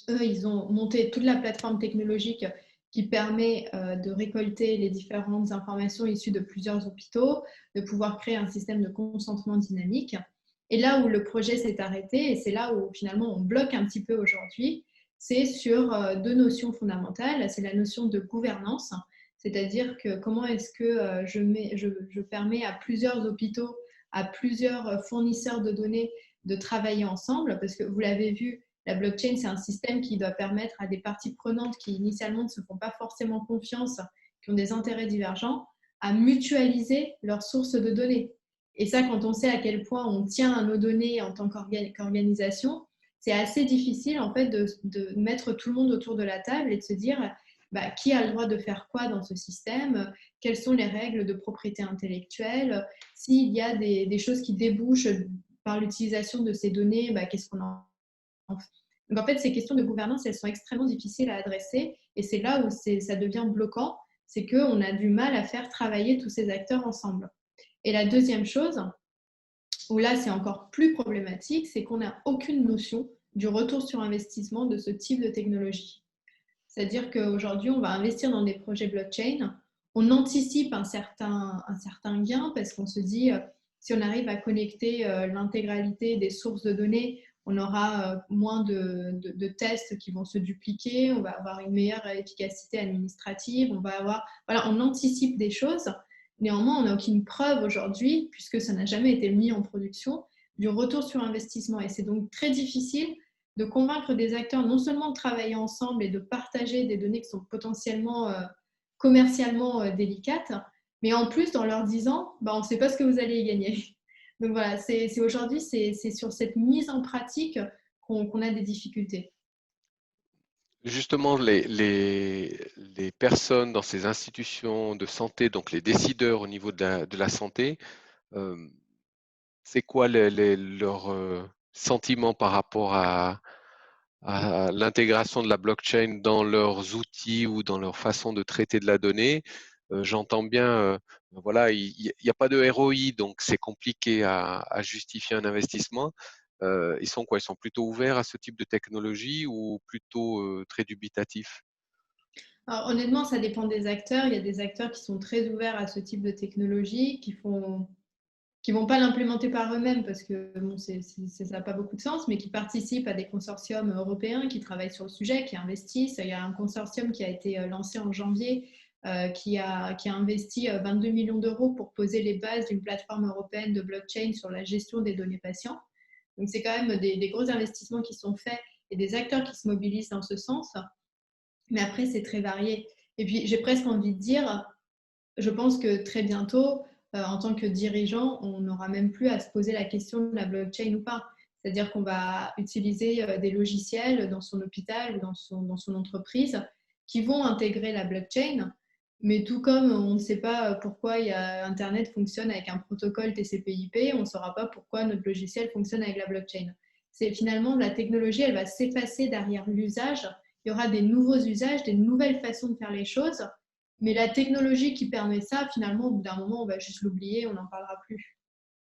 Speaker 2: Eux, ils ont monté toute la plateforme technologique qui permet de récolter les différentes informations issues de plusieurs hôpitaux, de pouvoir créer un système de consentement dynamique. Et là où le projet s'est arrêté, et c'est là où finalement on bloque un petit peu aujourd'hui, c'est sur deux notions fondamentales. C'est la notion de gouvernance, c'est-à-dire que comment est-ce que je permets à plusieurs hôpitaux, à plusieurs fournisseurs de données de travailler ensemble, parce que vous l'avez vu, la blockchain, c'est un système qui doit permettre à des parties prenantes qui initialement ne se font pas forcément confiance, qui ont des intérêts divergents, à mutualiser leurs sources de données. Et ça, quand on sait à quel point on tient à nos données en tant qu'organisation, c'est assez difficile en fait de mettre tout le monde autour de la table et de se dire bah, qui a le droit de faire quoi dans ce système, quelles sont les règles de propriété intellectuelle, s'il y a des choses qui débouchent par l'utilisation de ces données, bah, qu'est-ce qu'on en fait. Donc en fait, ces questions de gouvernance, elles sont extrêmement difficiles à adresser et c'est là où ça devient bloquant, c'est qu'on a du mal à faire travailler tous ces acteurs ensemble. Et la deuxième chose, où là c'est encore plus problématique, c'est qu'on n'a aucune notion du retour sur investissement de ce type de technologie. C'est-à-dire qu'aujourd'hui, on va investir dans des projets blockchain, on anticipe un certain gain parce qu'on se dit, si on arrive à connecter l'intégralité des sources de données, on aura moins de tests qui vont se dupliquer, on va avoir une meilleure efficacité administrative, voilà, on anticipe des choses. Néanmoins, on n'a aucune preuve aujourd'hui, puisque ça n'a jamais été mis en production, du retour sur investissement. Et c'est donc très difficile de convaincre des acteurs non seulement de travailler ensemble et de partager des données qui sont potentiellement commercialement délicates, mais en plus dans leur disant bah, on ne sait pas ce que vous allez y gagner. Donc voilà, c'est aujourd'hui, c'est sur cette mise en pratique qu'on a des difficultés.
Speaker 1: Justement, les personnes dans ces institutions de santé, donc les décideurs au niveau de la santé, euh, c'est quoi leur sentiment par rapport à l'intégration de la blockchain dans leurs outils ou dans leur façon de traiter de la donnée? J'entends bien, voilà, il n'y a pas de ROI, donc c'est compliqué à justifier un investissement. Ils sont quoi? Ils sont plutôt ouverts à ce type de technologie ou plutôt très dubitatifs?
Speaker 2: Alors, honnêtement, ça dépend des acteurs. Il y a des acteurs qui sont très ouverts à ce type de technologie, qui vont pas l'implémenter par eux-mêmes parce que bon, ça n'a pas beaucoup de sens, mais qui participent à des consortiums européens qui travaillent sur le sujet, qui investissent. Il y a un consortium qui a été lancé en janvier qui a investi 22 millions d'euros pour poser les bases d'une plateforme européenne de blockchain sur la gestion des données patients. Donc c'est quand même des gros investissements qui sont faits et des acteurs qui se mobilisent dans ce sens. Mais après, c'est très varié. Et puis, j'ai presque envie de dire, je pense que très bientôt, en tant que dirigeant, on n'aura même plus à se poser la question de la blockchain ou pas. C'est-à-dire qu'on va utiliser des logiciels dans son hôpital ou dans son entreprise qui vont intégrer la blockchain. Mais tout comme on ne sait pas pourquoi Internet fonctionne avec un protocole TCP/IP, on ne saura pas pourquoi notre logiciel fonctionne avec la blockchain. C'est finalement la technologie, elle va s'effacer derrière l'usage. Il y aura des nouveaux usages, des nouvelles façons de faire les choses. Mais la technologie qui permet ça, finalement, au bout d'un moment, on va juste l'oublier, on n'en parlera plus.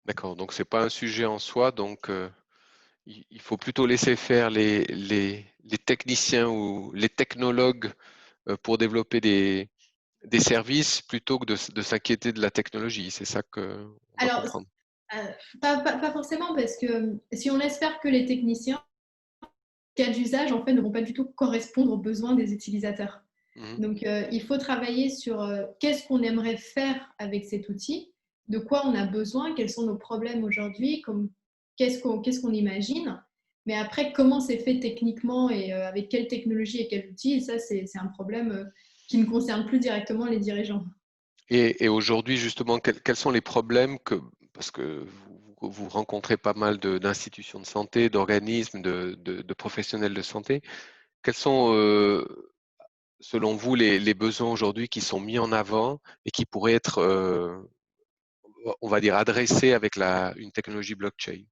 Speaker 1: D'accord, donc c'est pas un sujet en soi, donc il faut plutôt laisser faire les techniciens ou les technologues pour développer des services plutôt que de s'inquiéter de la technologie. C'est ça qu'on doit
Speaker 2: Alors,
Speaker 1: comprendre.
Speaker 2: pas forcément, parce que si on laisse faire que les techniciens, les cas d'usage, en fait, ne vont pas du tout correspondre aux besoins des utilisateurs.
Speaker 1: Mhm.
Speaker 2: Donc, il faut travailler sur qu'est-ce qu'on aimerait faire avec cet outil, de quoi on a besoin, quels sont nos problèmes aujourd'hui, qu'est-ce qu'on imagine. Mais après, comment c'est fait techniquement et avec quelle technologie et quel outil, ça, c'est un problème qui ne concerne plus directement les dirigeants.
Speaker 1: Et aujourd'hui, justement, quels sont les problèmes que, parce que vous rencontrez pas mal d'institutions de santé, d'organismes, de professionnels de santé. Quels sont, selon vous, les besoins aujourd'hui qui sont mis en avant et qui pourraient être, on va dire, adressés avec une technologie blockchain?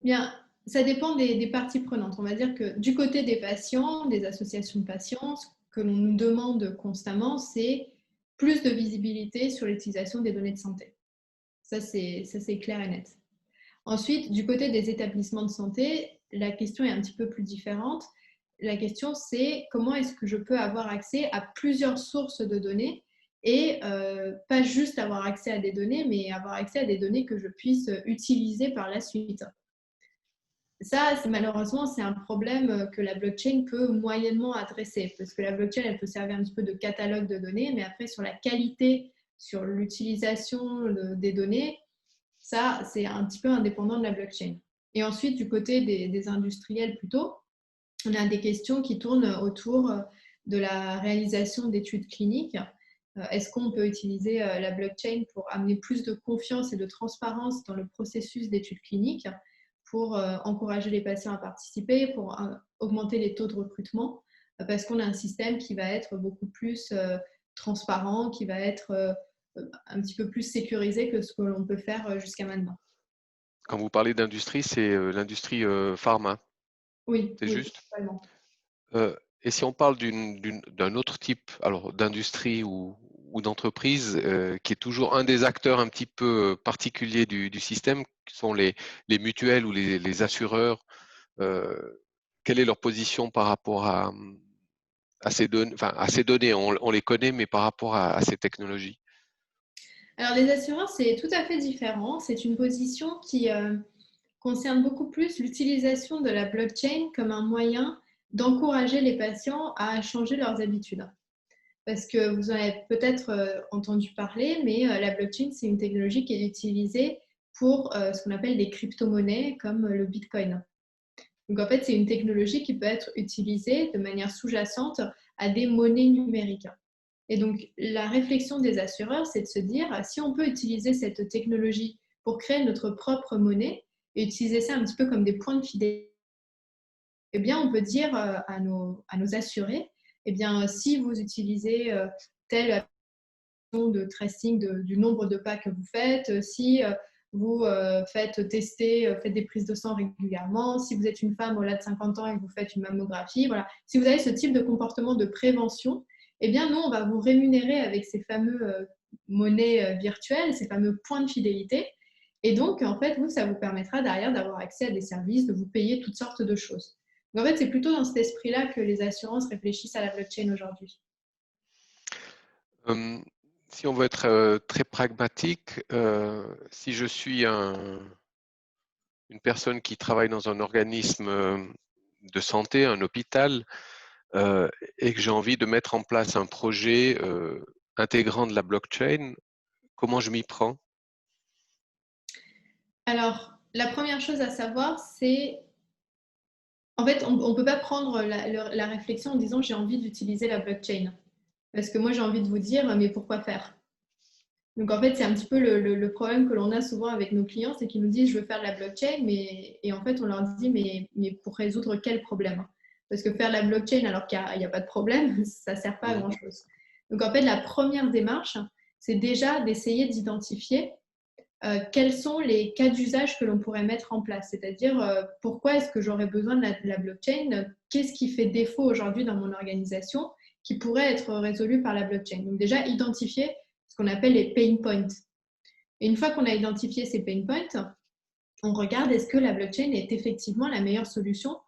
Speaker 2: Bien, ça dépend des parties prenantes. On va dire que du côté des patients, des associations de patients, ce que l'on nous demande constamment, c'est plus de visibilité sur l'utilisation des données de santé. Ça, c'est clair et net. Ensuite, du côté des établissements de santé, la question est un petit peu plus différente. La question, c'est comment est-ce que je peux avoir accès à plusieurs sources de données et pas juste avoir accès à des données, mais avoir accès à des données que je puisse utiliser par la suite. Ça, malheureusement, c'est un problème que la blockchain peut moyennement adresser, parce que la blockchain, elle peut servir un petit peu de catalogue de données, mais après, sur la qualité, sur l'utilisation des données, ça, c'est un petit peu indépendant de la blockchain. Et ensuite, du côté des industriels plutôt, on a des questions qui tournent autour de la réalisation d'études cliniques. Est-ce qu'on peut utiliser la blockchain pour amener plus de confiance et de transparence dans le processus d'études cliniques, pour encourager les patients à participer, pour augmenter les taux de recrutement, parce qu'on a un système qui va être beaucoup plus transparent, qui va être un petit peu plus sécurisé que ce que l'on peut faire jusqu'à maintenant.
Speaker 1: Quand vous parlez d'industrie, c'est l'industrie pharma,
Speaker 2: Oui,
Speaker 1: c'est
Speaker 2: oui,
Speaker 1: juste?
Speaker 2: totalement.
Speaker 1: Et si on parle d'un autre type, alors d'industrie ou d'entreprise, qui est toujours un des acteurs un petit peu particuliers du système, qui sont les mutuelles ou les assureurs, euh, quelle est leur position par rapport à ces données, enfin à ces données, on les connaît, mais par rapport à ces technologies?
Speaker 2: Alors, les assurances, c'est tout à fait différent. C'est une position qui concerne beaucoup plus l'utilisation de la blockchain comme un moyen d'encourager les patients à changer leurs habitudes. Parce que vous en avez peut-être entendu parler, mais la blockchain, c'est une technologie qui est utilisée pour ce qu'on appelle des crypto-monnaies comme le Bitcoin. Donc en fait, c'est une technologie qui peut être utilisée de manière sous-jacente à des monnaies numériques. Et donc, la réflexion des assureurs, c'est de se dire, si on peut utiliser cette technologie pour créer notre propre monnaie et utiliser ça un petit peu comme des points de fidélité, eh bien, on peut dire à nos assurés, eh bien, si vous utilisez telle de tracing du nombre de pas que vous faites, si vous faites tester, faites des prises de sang régulièrement, si vous êtes une femme au-delà de 50 ans et que vous faites une mammographie, voilà. Si vous avez ce type de comportement de prévention, eh bien, nous, on va vous rémunérer avec ces fameux monnaies virtuelles, ces fameux points de fidélité. Et donc, en fait, vous, ça vous permettra derrière d'avoir accès à des services, de vous payer toutes sortes de choses. Donc, en fait, c'est plutôt dans cet esprit-là que les assurances réfléchissent à la blockchain aujourd'hui.
Speaker 1: Euh, Si on veut être très pragmatique, si je suis une personne qui travaille dans un organisme de santé, un hôpital, et que j'ai envie de mettre en place un projet intégrant de la blockchain, comment je m'y prends?
Speaker 2: Alors, la première chose à savoir, c'est en fait, on ne peut pas prendre la réflexion en disant j'ai envie d'utiliser la blockchain. Parce que moi, j'ai envie de vous dire, mais pourquoi faire? Donc, en fait, c'est un petit peu le problème que l'on a souvent avec nos clients, c'est qu'ils nous disent je veux faire de la blockchain, et en fait, on leur dit mais pour résoudre quel problème? Parce que faire de la blockchain alors qu'il n'y a pas de problème, ça ne sert pas à
Speaker 1: Mhm.
Speaker 2: grand-chose. Donc, en fait, la première démarche, c'est déjà d'essayer d'identifier quels sont les cas d'usage que l'on pourrait mettre en place. C'est-à-dire, pourquoi est-ce que j'aurais besoin de la blockchain? Qu'est-ce qui fait défaut aujourd'hui dans mon organisation qui pourrait être résolu par la blockchain? Donc déjà, identifier ce qu'on appelle les pain points. Et une fois qu'on a identifié ces pain points, on regarde est-ce que la blockchain est effectivement la meilleure solution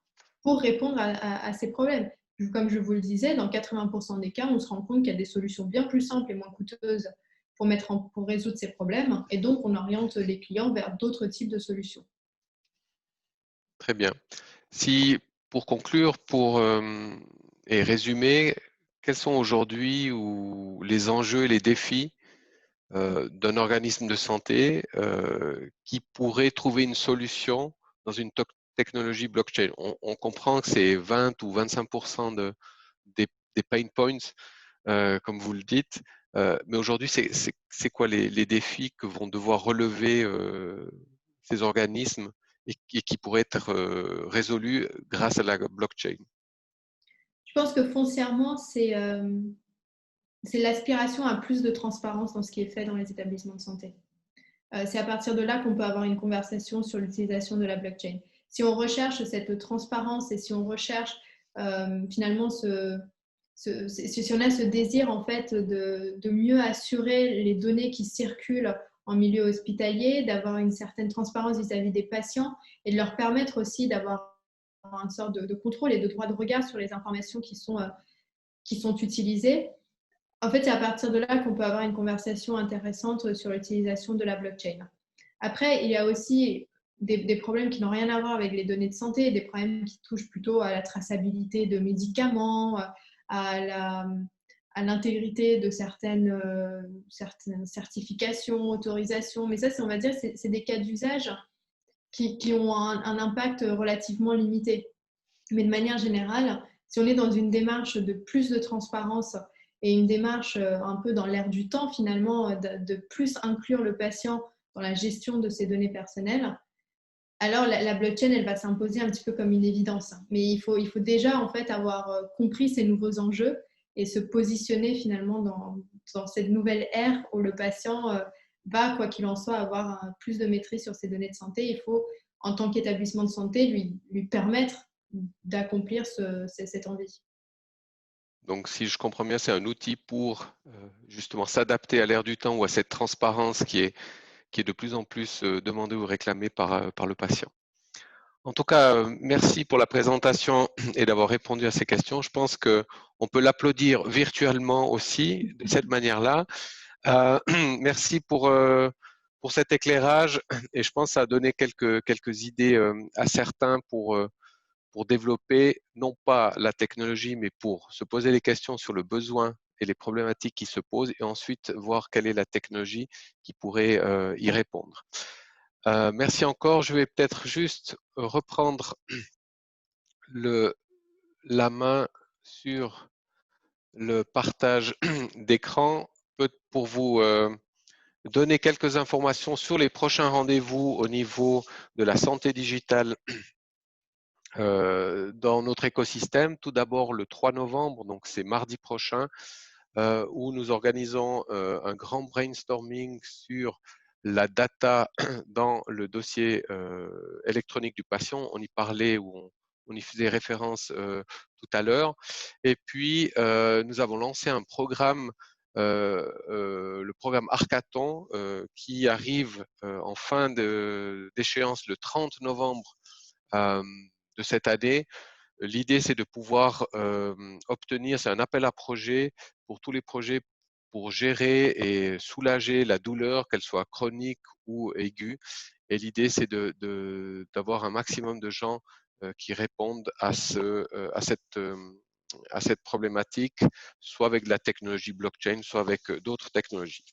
Speaker 2: pour répondre à ces problèmes. Comme je vous le disais, dans 80% des cas, on se rend compte qu'il y a des solutions bien plus simples et moins coûteuses pour résoudre ces problèmes. Et donc, on oriente les clients vers d'autres types de solutions.
Speaker 1: Très bien. Si, pour conclure, et résumer, quels sont aujourd'hui les enjeux et les défis d'un organisme de santé qui pourrait trouver une solution dans une technologie blockchain? On comprend que c'est 20 ou 25% des pain points, comme vous le dites. Mais aujourd'hui, c'est quoi les défis que vont devoir relever ces organismes et qui pourraient être résolus grâce à la blockchain?
Speaker 2: Je pense que foncièrement, c'est l'aspiration à plus de transparence dans ce qui est fait dans les établissements de santé. C'est à partir de là qu'on peut avoir une conversation sur l'utilisation de la blockchain. Si on recherche cette transparence et si on recherche finalement si on a ce désir en fait de mieux assurer les données qui circulent en milieu hospitalier, d'avoir une certaine transparence vis-à-vis des patients et de leur permettre aussi d'avoir une sorte de contrôle et de droit de regard sur les informations qui sont utilisées. En fait, c'est à partir de là qu'on peut avoir une conversation intéressante sur l'utilisation de la blockchain. Après, il y a aussi des problèmes qui n'ont rien à voir avec les données de santé, des problèmes qui touchent plutôt à la traçabilité de médicaments, à l'intégrité de certaines certifications, autorisations. Mais ça, on va dire, c'est des cas d'usage qui ont un impact relativement limité. Mais de manière générale, si on est dans une démarche de plus de transparence et une démarche un peu dans l'air du temps finalement, de plus inclure le patient dans la gestion de ses données personnelles, alors la blockchain, elle va s'imposer un petit peu comme une évidence. Mais il faut déjà en fait avoir compris ces nouveaux enjeux et se positionner finalement dans cette nouvelle ère où le patient va, quoi qu'il en soit, avoir plus de maîtrise sur ses données de santé. Il faut, en tant qu'établissement de santé, lui permettre d'accomplir cette envie.
Speaker 1: Donc, si je comprends bien, c'est un outil pour justement s'adapter à l'ère du temps ou à cette transparence qui est de plus en plus demandée ou réclamée par le patient. En tout cas, merci pour la présentation et d'avoir répondu à ces questions. Je pense qu'on peut l'applaudir virtuellement aussi de cette manière-là. Merci pour cet éclairage et je pense que ça a donné quelques idées à certains pour développer non pas la technologie, mais pour se poser des questions sur le besoin et les problématiques qui se posent et ensuite voir quelle est la technologie qui pourrait y répondre. Merci encore. Je vais peut-être juste reprendre la main sur le partage d'écran pour vous donner quelques informations sur les prochains rendez-vous au niveau de la santé digitale dans notre écosystème. Tout d'abord, le 3 novembre, donc c'est mardi prochain, où nous organisons un grand brainstorming sur la data dans le dossier électronique du patient. On y parlait ou on y faisait référence tout à l'heure. Et puis, nous avons lancé un programme, le programme Arcaton, qui arrive en fin d'échéance le 30 novembre de cette année. L'idée, c'est de pouvoir obtenir, c'est un appel à projet pour tous les projets pour gérer et soulager la douleur, qu'elle soit chronique ou aiguë. Et l'idée, c'est d'avoir un maximum de gens qui répondent à cette problématique, soit avec de la technologie blockchain, soit avec d'autres technologies.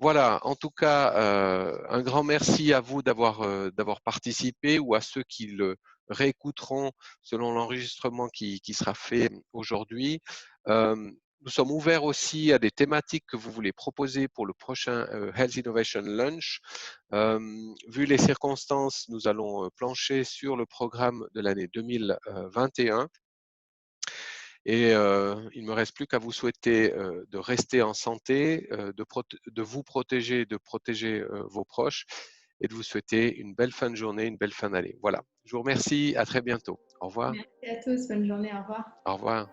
Speaker 1: Voilà, en tout cas, un grand merci à vous d'avoir participé ou à ceux qui le réécouteront selon l'enregistrement qui sera fait aujourd'hui. Nous sommes ouverts aussi à des thématiques que vous voulez proposer pour le prochain Health Innovation Lunch. Vu les circonstances, nous allons plancher sur le programme de l'année 2021. Et il ne me reste plus qu'à vous souhaiter de rester en santé, de vous protéger, de protéger vos proches et de vous souhaiter une belle fin de journée, une belle fin d'année. Voilà. Je vous remercie. À très bientôt. Au revoir.
Speaker 2: Merci à tous. Bonne journée. Au revoir.
Speaker 1: Au revoir.